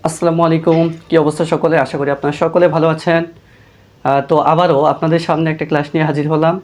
আসসালামু আলাইকুম। কি অবস্থা সকলে? আশা করি আপনারা সকলে ভালো আছেন। তো আবারও আপনাদের সামনে একটা ক্লাস নিয়ে হাজির হলাম।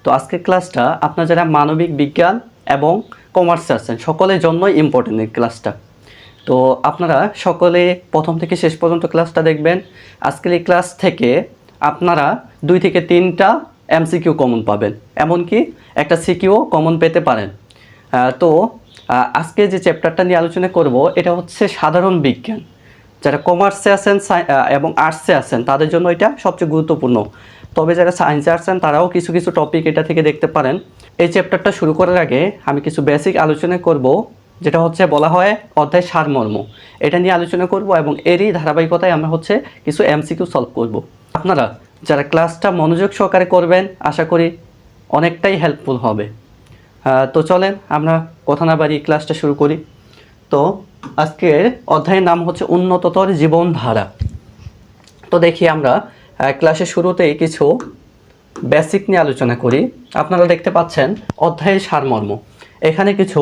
তো আজকের ক্লাসটা আপনারা যারা মানবিক বিজ্ঞান এবং কমার্সে আছেন সকলের জন্যই ইম্পর্টেন্ট এই ক্লাসটা। তো আপনারা সকলে প্রথম থেকে শেষ পর্যন্ত ক্লাসটা দেখবেন। আজকের এই ক্লাস থেকে আপনারা 2 থেকে 3টা এমসিকিউ কমন পাবেন, এমনকি একটা সিকিউ কমন পেতে পারেন। তো আজকে যে চ্যাপ্টারটা নিয়ে আলোচনা করব এটা হচ্ছে সাধারণ বিজ্ঞান। যারা কমার্সে আছেন এবং আর্টসে আছেন তাদের জন্য এটা সবচেয়ে গুরুত্বপূর্ণ। তবে যারা সায়েন্সে আছেন তারাও কিছু কিছু টপিক এটা থেকে দেখতে পারেন। এই চ্যাপ্টারটা শুরু করার আগে আমি কিছু বেসিক আলোচনা করব, যেটা হচ্ছে বলা হয় অধ্যায় সারমর্ম। এটা নিয়ে আলোচনা করব এবং এরই ধারাবাহিকতায় আমরা হচ্ছে কিছু এমসিকিউ সলভ করব। আপনারা যারা ক্লাসটা মনোযোগ সহকারে করবেন আশা করি অনেকটাই হেল্পফুল হবে। তো চলেন আমরা কথা না বাড়িয়ে ক্লাসটা শুরু করি। তো আজকের অধ্যায়ের নাম হচ্ছে উন্নততর জীবনধারা। তো দেখি আমরা ক্লাসের শুরুতেই কিছু বেসিক নিয়ে আলোচনা করি। আপনারা দেখতে পাচ্ছেন অধ্যায়ের সারমর্ম। এখানে কিছু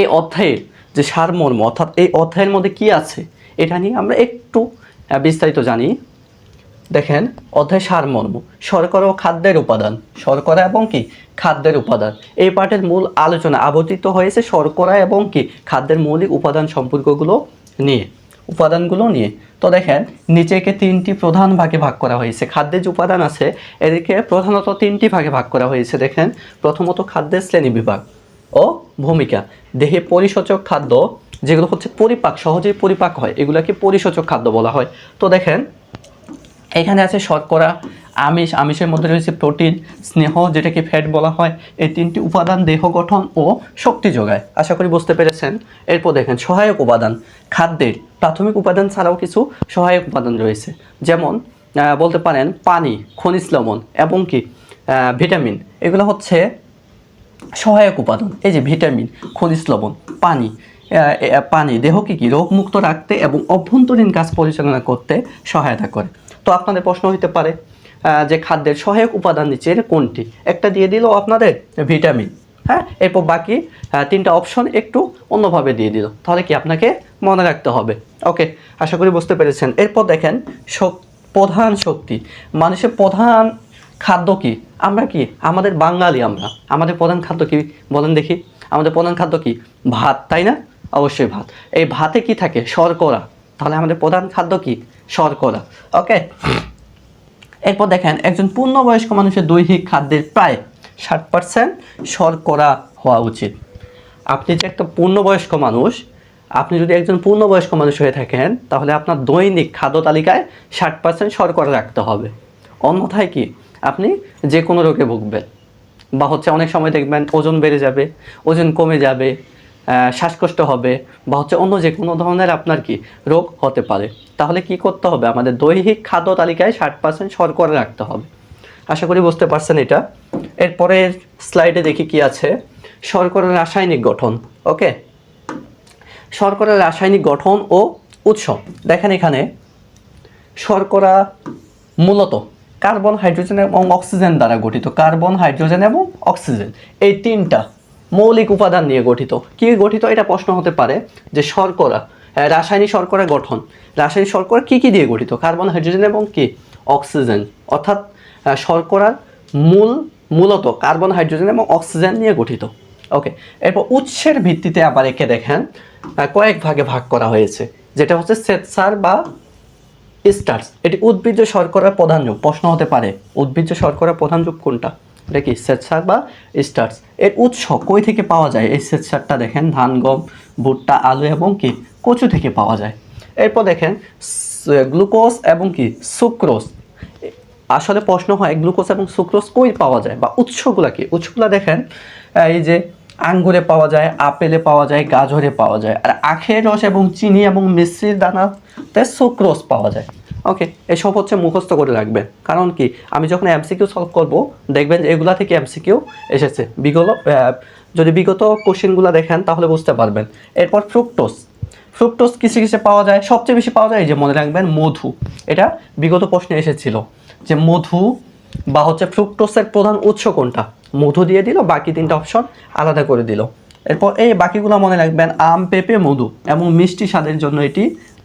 এই অধ্যায়ের যে সারমর্ম অর্থাৎ এই অধ্যায়ের মধ্যে কি আছে এটা নিয়ে আমরা একটু বিস্তারিত জানি। দেখেন অধ্যায় সারমর্ম, শর্করা ও খাদ্যের উপাদান। শর্করা এবং কি খাদ্যের উপাদান, এই পাঠের মূল আলোচনা আবর্তিত হয়েছে শর্করা এবং কি খাদ্যের মৌলিক উপাদান সম্পর্কগুলো নিয়ে, উপাদানগুলো নিয়ে। তো দেখেন নিচেকে 3টি প্রধান ভাগে ভাগ করা হয়েছে। খাদ্যের যে উপাদান আছে এদিকে প্রধানত 3টি ভাগে ভাগ করা হয়েছে। দেখেন প্রথমত খাদ্যের শ্রেণী বিভাগ ও ভূমিকা। দেহে পরিসূচক খাদ্য যেগুলো হচ্ছে পরিপাক, সহজেই পরিপাক হয়, এগুলোকে পরিসূচক খাদ্য বলা হয়। তো দেখেন এখানে আছে শর্করা, আমিষ, আমিষের মধ্যে রয়েছে প্রোটিন, স্নেহ যেটাকে ফ্যাট বলা হয়। এই 3টি উপাদান দেহ গঠন ও শক্তি যোগায়। আশা করি বুঝতে পেরেছেন। এরপর দেখেন সহায়ক উপাদান। খাদ্যের প্রাথমিক উপাদান ছাড়াও কিছু সহায়ক উপাদান রয়েছে, যেমন বলতে পারেন পানি, খনিজ লবণ এবং কি ভিটামিন। এগুলো হচ্ছে সহায়ক উপাদান। এই যে ভিটামিন, খনিজ লবণ, পানি। পানি দেহকে কি রোগমুক্ত রাখতে এবং অভ্যন্তরীণ কাজ পরিচালনা করতে সহায়তা করে। তো আপনাদের প্রশ্ন হতে পারে যে খাদ্যের সহায়ক উপাদান নিচের কোনটি? একটা দিয়ে দিল আপনাদের ভিটামিন, হ্যাঁ, এরপর বাকি 3টা অপশন একটু অন্যভাবে দিয়ে দিল, তাহলে কি আপনাকে মনে রাখতে হবে। ওকে, আশা করি বুঝতে পেরেছেন। এরপর দেখেন প্রধান শক্তি। মানুষের প্রধান খাদ্য কি? আমরা কি আমাদের বাঙালি, আমাদের প্রধান খাদ্য কি বলেন দেখি? আমাদের প্রধান খাদ্য কি? ভাত, তাই না? অবশ্যই ভাত। এই ভাতে কি থাকে? শর্করা। তাহলে আমাদের প্রধান খাদ্য কি? শর্করা। ওকে, এরপর দেখেন একজন পূর্ণবয়স্ক মানুষের দৈহিক খাদ্যের প্রায় 60% শর্করা হওয়া উচিত। আপনি যে একটা পূর্ণবয়স্ক মানুষ, আপনি যদি একজন পূর্ণবয়স্ক মানুষ হয়ে থাকেন তাহলে আপনার দৈনিক খাদ্য তালিকায় 60% শর্করা রাখতে হবে। অন্যথায় কি আপনি যে কোনো রোগে ভুগবেন, বা হচ্ছে অনেক সময় দেখবেন ওজন বেড়ে যাবে, ওজন কমে যাবে, শ্বাসকষ্ট হবে, বা হচ্ছে অন্য যে কোনো ধরনের আপনার কি রোগ হতে পারে। তাহলে কি করতে হবে? আমাদের দৈহিক খাদ্য তালিকায় 60% শর্করা রাখতে হবে। আশা করি বুঝতে পারছেন এটা। এরপরের স্লাইডে দেখি কি আছে। শর্করার রাসায়নিক গঠন। ওকে, শর্করার রাসায়নিক গঠন ও উৎস। দেখেন এখানে শর্করা মূলত কার্বন, হাইড্রোজেন এবং অক্সিজেন দ্বারা গঠিত। কার্বন, হাইড্রোজেন এবং অক্সিজেন এই 3টা মৌলিক উপাদান নিয়ে গঠিত। কি গঠিত? এটা প্রশ্ন হতে পারে যে শর্করা, রাসায়নিক শর্করা গঠন, রাসায়নিক শর্করা কি কি দিয়ে গঠিত? কার্বন, হাইড্রোজেন এবং কি অক্সিজেন। অর্থাৎ শর্করার মূলত কার্বন, হাইড্রোজেন এবং অক্সিজেন নিয়ে গঠিত। ওকে, এরপর উৎসের ভিত্তিতে আবার একে দেখেন কয়েক ভাগে ভাগ করা হয়েছে, যেটা হচ্ছে শ্বেতসার বা স্টার্চ। এটি উদ্ভিজ্জ শর্করার প্রধান যৌগ। প্রশ্ন হতে পারে উদ্ভিজ্জ শর্করার প্রধান যৌগ কোনটা? এটা কি শ্বেতসার বা স্টার্চ। এর উৎস কই থেকে পাওয়া যায়? এই শ্বেতসারটা দেখেন ধান, গম, ভুট্টা, আলু এবং কি কচু থেকে পাওয়া যায়। এরপর দেখেন গ্লুকোজ এবং কি সুক্রোজ। আসলে প্রশ্ন হয় গ্লুকোজ এবং সুক্রোজ কই পাওয়া যায় বা উৎসগুলা কি? উৎসগুলা দেখেন এই যে আঙ্গুরে পাওয়া যায়, আপেলে পাওয়া যায়, গাজরে পাওয়া যায়, আর আখের রস এবং চিনি এবং মিশ্রির দানাতে সুক্রোজ পাওয়া যায়। ওকে, এসব হচ্ছে মুখস্থ করে রাখবেন, কারণ কি আমি যখন এমসিকিউ সলভ করব দেখবেন যে এগুলা থেকে এমসিকিউ এসেছে। যদি বিগত কোশ্চেনগুলো দেখেন তাহলে বুঝতে পারবেন। এরপর ফ্রুক্টোজ। ফ্রুক্টোজ কিসে কিসে পাওয়া যায়? সবচেয়ে বেশি পাওয়া যায়, এই যে মনে রাখবেন মধু। এটা বিগত প্রশ্নে এসেছিল যে মধু বা হচ্ছে ফ্রুক্টোজের প্রধান উৎস কোনটা? মধু দিয়ে দিল, বাকি 3টা অপশন আলাদা করে দিল। এরপর এই বাকিগুলো মনে রাখবেন, আম, পেঁপে, মধু এবং মিষ্টি স্বাদের জন্য এটি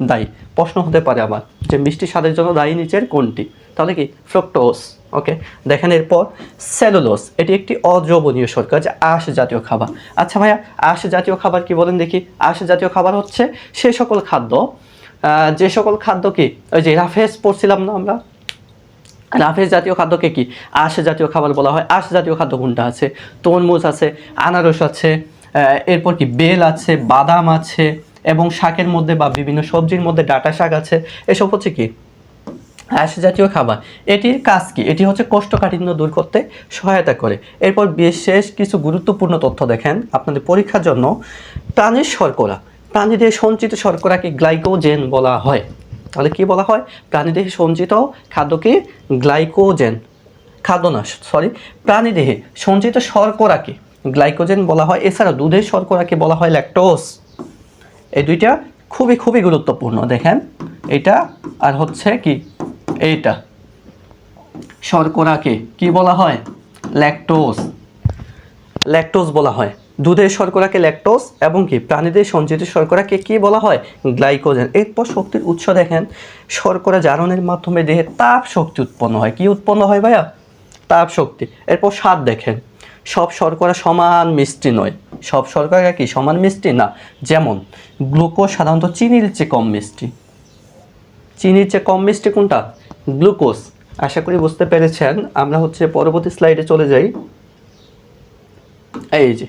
দায়ী। প্রশ্ন হতে পারে আবার যে মিষ্টি স্বাদের জন্য দায়ী নিচের কোনটি? তাহলে কি ফ্রুক্টোজ। ওকে, দেখেন এরপর সেলুলোজ, এটি একটি অদ্রবণীয় শর্করা, যে আঁশ জাতীয় খাবার। আচ্ছা ভাইয়া, আঁশ জাতীয় খাবার কি বলেন দেখি? আঁশ জাতীয় খাবার হচ্ছে সে সকল খাদ্য, যে সকল খাদ্য কি, ওই যে রাফেজ পড়ছিলাম না আমরা, রাফেজ জাতীয় খাদ্যকে কি আঁশ জাতীয় খাবার বলা হয়। আঁশ জাতীয় খাদ্য কোনটা আছে? তরমুজ আছে, আনারস আছে, এরপর কি বেল আছে, বাদাম আছে, এবং শাকের মধ্যে বা বিভিন্ন সবজির মধ্যে ডাঁটা শাক আছে। এসব হচ্ছে কি আঁশ জাতীয় খাবার। এটির কাজ কি? এটি হচ্ছে কোষ্ঠকাঠিন্য দূর করতে সহায়তা করে। এরপর বিশেষ কিছু গুরুত্বপূর্ণ তথ্য দেখেন আপনাদের পরীক্ষার জন্য। প্রাণীর শর্করা, প্রাণীদের সঞ্চিত শর্করাকে গ্লাইকোজেন বলা হয়। তাহলে কি বলা হয়? প্রাণীদেহে সঞ্চিত খাদ্যকে গ্লাইকোজেন, খাদ্য না সরি, প্রাণীদেহে সঞ্চিত শর্করাকে গ্লাইকোজেন বলা হয়। এছাড়া দুধের শর্করাকে বলা হয় ল্যাকটোজ। এই দুইটা খুবই খুবই গুরুত্বপূর্ণ। দেখেন এটা আর হচ্ছে কি এইটা, শর্করাকে কি বলা হয়? ল্যাকটোজ, ল্যাকটোজ বলা হয়। দুধের শর্করাকে ল্যাকটোজ এবং কি প্রাণীদের সঞ্চিত শর্করাকে কি বলা হয়? গ্লাইকোজেন। এরপর শক্তির উৎস দেখেন, শর্করা জারণের মাধ্যমে দেহে তাপ শক্তি উৎপন্ন হয়। কি উৎপন্ন হয় ভাইয়া? তাপ শক্তি। এরপর স্বাদ দেখেন, সব শর্করা সমান মিষ্টি নয়। সব শর্করা কি সমান মিষ্টি না। যেমন গ্লুকোজ সাধারণত চিনির চেয়ে কম মিষ্টি। চিনির চেয়ে কম মিষ্টি কোনটা? গ্লুকোজ। আশা করি বুঝতে পেরেছেন। আমরা হচ্ছে পরবর্তী স্লাইডে চলে যাই। এই যে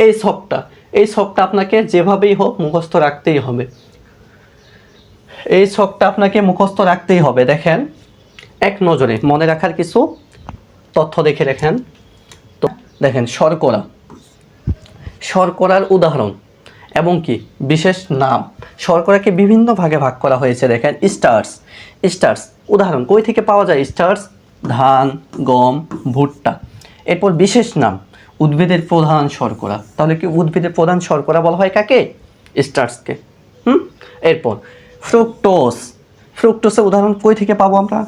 এই ছকটা, এই ছকটা আপনাকে যেভাবেই হোক মুখস্থ রাখতেই হবে। এই ছকটা আপনাকে মুখস্থ রাখতেই হবে। দেখেন এক নজরে মনে রাখার কিছু তথ্য দেখে রাখেন। তো দেখেন শর্করা, শর্করার উদাহরণ এবং কি বিশেষ নাম। শর্করাকে বিভিন্ন ভাগে ভাগ করা হয়েছে। দেখেন স্টার্চ, স্টার্চ উদাহরণ কই থেকে পাওয়া যায়? স্টার্চ ধান, গম, ভুট্টা। এরপর বিশেষ নাম, উদ্ভিদের প্রধান শর্করা। তাহলে কি উদ্ভিদের প্রধান শর্করা বলা হয় কাকে? স্টার্চকে। এরপর ফ্রুক্টোজ, ফ্রুক্টোজের উদাহরণ কই থেকে পাবো আমরা?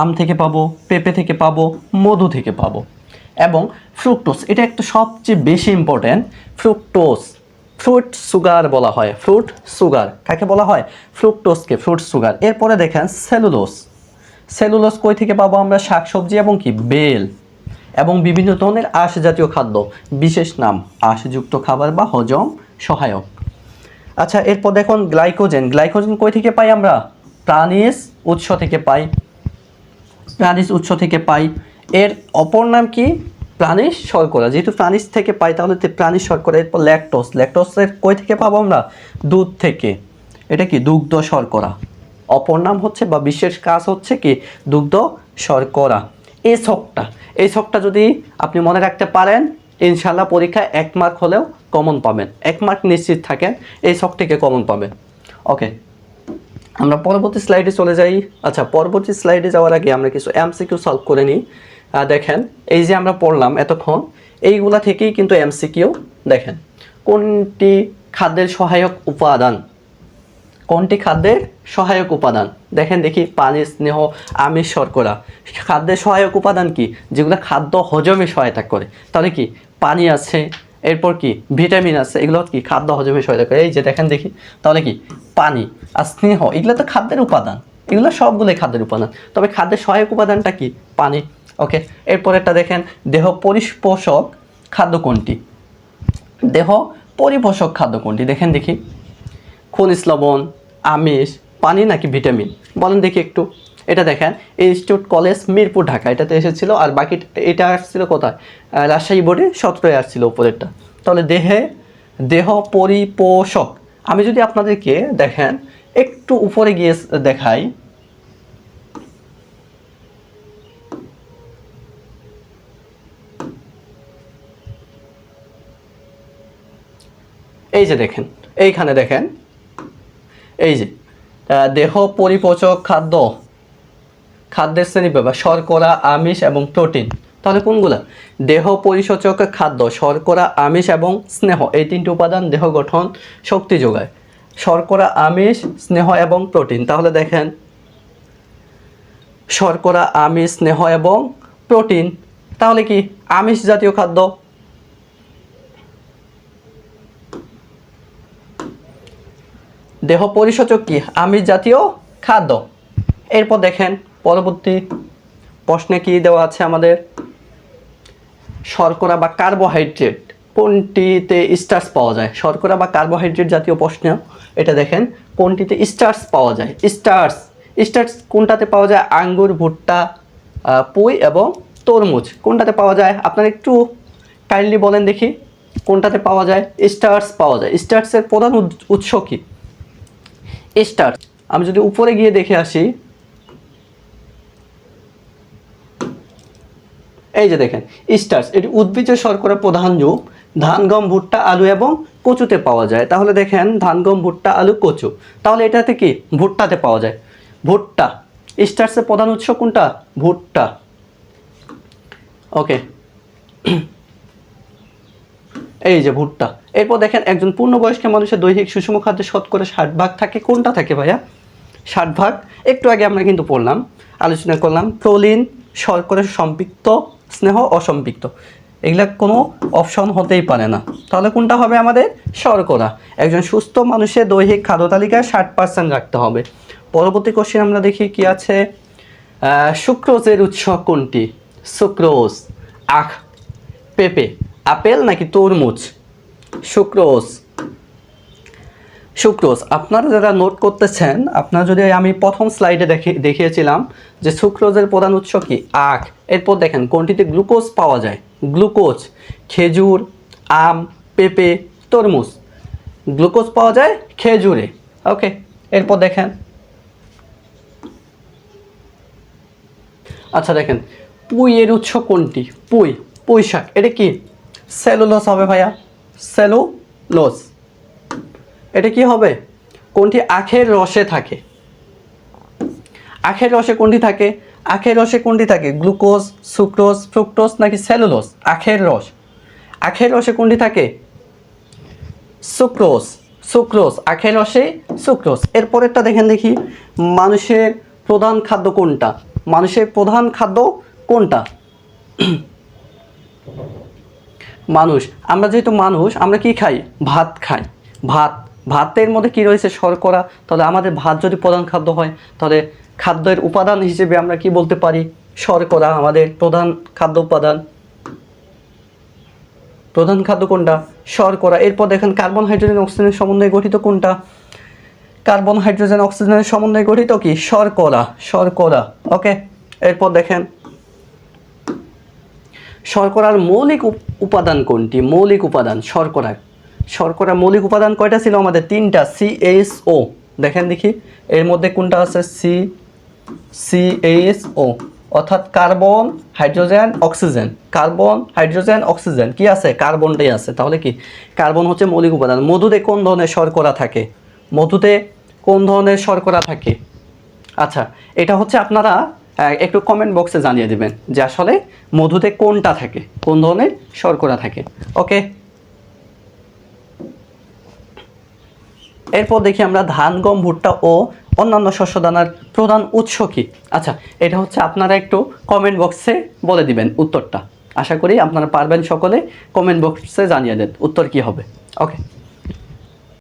আম থেকে পাবো, পেঁপে থেকে পাবো, মধু থেকে পাবো। এবং ফ্রুক্টোজ এটা একটা সবচেয়ে বেশি ইম্পর্ট্যান্ট। ফ্রুক্টোজ ফ্রুট সুগার বলা হয়। ফ্রুট সুগার কাকে বলা হয়? ফ্রুক্টোজকে ফ্রুট সুগার। এরপরে দেখেন সেলুলোজ, সেলুলোজ কই থেকে পাবো আমরা? শাকসবজি এবং কি বেল এবং বিভিন্ন ধরনের আঁশ জাতীয় খাদ্য। বিশেষ নাম, আঁশযুক্ত খাবার বা হজম সহায়ক। আচ্ছা এরপর দেখুন গ্লাইকোজেন, গ্লাইকোজেন কই থেকে পাই আমরা? প্রাণীজ উৎস থেকে পাই, প্রাণীজ উৎস থেকে পাই। এর অপর নাম কি? প্রাণীজ শর্করা। যেহেতু প্রাণীজ থেকে পাই তাহলে প্রাণীজ শর্করা। এরপর ল্যাকটোজ, ল্যাকটোজের কই থেকে পাবো আমরা? দুধ থেকে। এটা কি দুগ্ধ শর্করা। অপর নাম হচ্ছে বা বিশেষ কাজ হচ্ছে কি দুগ্ধ শর্করা। এই ছকটা, এই ছকটা যদি আপনি মনে রাখতে পারেন ইনশাল্লাহ পরীক্ষায় 1 মার্ক হলেও কমন পাবেন। 1 মার্ক নিশ্চিত থাকেন, এই ছক থেকে কমন পাবেন। ওকে, আমরা পরবর্তী স্লাইডে চলে যাই। আচ্ছা পরবর্তী স্লাইডে যাওয়ার আগে আমরা কিছু এমসিকিউ সলভ করে নিই। দেখেন এই যে আমরা পড়লাম এতক্ষণ, এইগুলা থেকেই কিন্তু এমসিকিউ। দেখেন কোনটি খাদ্যের সহায়ক উপাদান? কোনটি খাদ্যের সহায়ক উপাদান? দেখেন দেখি, পানি, স্নেহ, আমিষ, শর্করা। খাদ্যের সহায়ক উপাদান কি? যেগুলো খাদ্য হজমে সহায়তা করে। তাহলে কি পানি আছে, এরপর কি ভিটামিন আছে, এগুলো কি খাদ্য হজমে সহায়তা করে। এই যে দেখেন দেখি, তাহলে কি পানি আর স্নেহ এগুলো তো খাদ্যের উপাদান, এগুলো সবগুলোই খাদ্যের উপাদান। তবে খাদ্যের সহায়ক উপাদানটা কি? পানি। ওকে, এরপরেরটা দেখেন, দেহ পরিপোষক খাদ্য কোনটি? দেহ পরিপোষক খাদ্য কোনটি? দেখেন দেখি, খনিজ লবণ, আমিষ, পানি নাকি ভিটামিন? বলেন দেখি একটু। এটা দেখেন ইনস্টিটিউট কলেজ মিরপুর ঢাকা এটাতে এসেছিল। আর বাকি এটা আসছিল কোথায়? রাজশাহী বোর্ডে 17 আসছিল উপরেরটা। তাহলে দেহ পরিপোষক। আমি যদি আপনাদেরকে দেখেন একটু উপরে গিয়ে দেখাই, এই যে দেখেন, এইখানে দেখেন, এই যে দেহ পরিপোষক খাদ্য, খাদ্যের শ্রেণীবিভাগ শর্করা, আমিষ এবং প্রোটিন। তাহলে কোনগুলা? দেহ পরিপোষক খাদ্য শর্করা, আমিষ এবং স্নেহ, এই 3টি উপাদান দেহ গঠন শক্তি যোগায়। শর্করা, আমিষ, স্নেহ এবং প্রোটিন। তাহলে দেখেন শর্করা, আমিষ, স্নেহ এবং প্রোটিন। তাহলে কি আমিষ জাতীয় খাদ্য? দেহ পরিসূচক কি? আমিষ জাতীয় খাদ্য। এরপর দেখেন পরবর্তী প্রশ্নে কি দেওয়া আছে আমাদের, শর্করা বা কার্বোহাইড্রেট কোনটিতে স্টার্চ পাওয়া যায়? শর্করা বা কার্বোহাইড্রেট জাতীয় প্রশ্ন এটা দেখেন, কোনটিতে স্টার্চ পাওয়া যায়? স্টার্চ স্টার্চ কোনটাতে পাওয়া যায়? আঙ্গুর, ভুট্টা, পুঁই এবং তরমুজ কোনটাতে পাওয়া যায়? আপনারা একটু কাইন্ডলি বলেন দেখি কোনটাতে পাওয়া যায়? স্টার্চ পাওয়া যায়। স্টার্চের প্রধান উৎস কি? স্টার্চ আমি যদি উপরে গিয়ে দেখে আসি, এই যে দেখেন স্টার্চ, এটি উদ্ভিজ্জ শর্করা প্রধান রূপ। ধান, গম, ভুট্টা, আলু এবং কচুতে পাওয়া যায়। তাহলে দেখেন ধান, গম, ভুট্টা, আলু, কচু, তাহলে এটাতে কি? ভুট্টাতে পাওয়া যায়। ভুট্টা স্টার্চের প্রধান উৎস কোনটা? ভুট্টা। ওকে, এই যে ভুট্টা। এরপর দেখেন একজন পূর্ণবয়স্ক মানুষের দৈহিক সুষম খাদ্যে শতকরা 60 ভাগ থাকে, কোনটা থাকে ভাইয়া? 60 ভাগ। একটু আগে আমরা কিন্তু পড়লাম, আলোচনা করলাম প্রোলিন, শর্করা সম্পৃক্ত, স্নেহ অসম্পৃক্ত, এগুলা কোনো অপশন হতেই পারে না। তাহলে কোনটা হবে আমাদের? শর্করা। একজন সুস্থ মানুষের দৈহিক খাদ্য তালিকায় 60% রাখতে হবে। পরবর্তী কোশ্চেন আমরা দেখি কি আছে। সুক্রোজের উৎস কোনটি? সুক্রোজ আখ, পেঁপে, আপেল নাকি তরমুজ? সুক্রোজ। সুক্রোজ আপনারা যারা নোট করতেছেন, আপনারা যদি আমি প্রথম স্লাইডে দেখিয়েছিলাম যে সুক্রোজের প্রধান উৎস কি? আখ। এরপর দেখেন কোনটিতে গ্লুকোজ পাওয়া যায়? গ্লুকোজ খেজুর, আম, পেঁপে, তরমুজ। গ্লুকোজ পাওয়া যায় খেজুরে। ওকে, এরপর দেখেন, আচ্ছা দেখেন পুঁইয়ের উৎস কোনটি? পুঁই, পুঁই শাক, এটা কি? সেলুলোজ হবে ভাইয়া, সেলুলোজ। এটা কি হবে? কোনটি আখের রসে থাকে? আখের রসে কোনটি থাকে? আখের রসে কোনটি থাকে? গ্লুকোজ, সুক্রোজ, ফ্রুক্টোজ নাকি সেলুলোজ? আখের রস। আখের রসে কোনটি থাকে? সুক্রোজ। সুক্রোজ আখের রসে সুক্রোজ। এরপরেরটা দেখেন দেখি, মানুষের প্রধান খাদ্য কোনটা? মানুষের প্রধান খাদ্য কোনটা? মানুষ, আমরা যেহেতু মানুষ, আমরা কি খাই? ভাত খাই। ভাত, ভাতের মধ্যে কি রয়েছে? শর্করা। তাহলে আমাদের ভাত যদি প্রধান খাদ্য হয়, তাহলে খাদ্যের উপাদান হিসেবে আমরা কি বলতে পারি? শর্করা আমাদের প্রধান খাদ্য উপাদান। প্রধান খাদ্য কোনটা? শর্করা। এরপর দেখেন কার্বন, হাইড্রোজেন, অক্সিজেনের সমন্বয়ে গঠিত কোনটা? কার্বন, হাইড্রোজেন, অক্সিজেনের সমন্বয়ে গঠিত কি? শর্করা। শর্করা। ওকে, এরপর দেখেন শর্করার মৌলিক উপাদান কোনটি? মৌলিক উপাদান শর্করার। শর্করার মৌলিক উপাদান কয়টা ছিল আমাদের? 3টা। CHO দেখেন দেখি, এর মধ্যে কোনটা আছে? CHO, অর্থাৎ carbon, hydrogen, oxygen. Carbon, hydrogen, oxygen কি আছে? কার্বনটাই আছে। তাহলে কি কার্বন হচ্ছে মৌলিক উপাদান। মধুতে কোন ধরনের শর্করা থাকে? মধুতে কোন ধরনের শর্করা থাকে? আচ্ছা, এটা হচ্ছে আপনারা একটু কমেন্ট বক্সে জানিয়ে দিবেন যে আসলে মধুতে কোনটা থাকে, কোন ধরনের শর্করা থাকে। ওকে, এরপর দেখি আমরা ধান, গম, ভুট্টা ও অন্যান্য শস্য দানার প্রধান উৎস কি? আচ্ছা, এটা হচ্ছে আপনারা একটু কমেন্ট বক্সে বলে দিবেন উত্তরটা। আশা করি আপনারা পারবেন, সকলে কমেন্ট বক্সে জানিয়ে দেন উত্তর কি হবে। ওকে।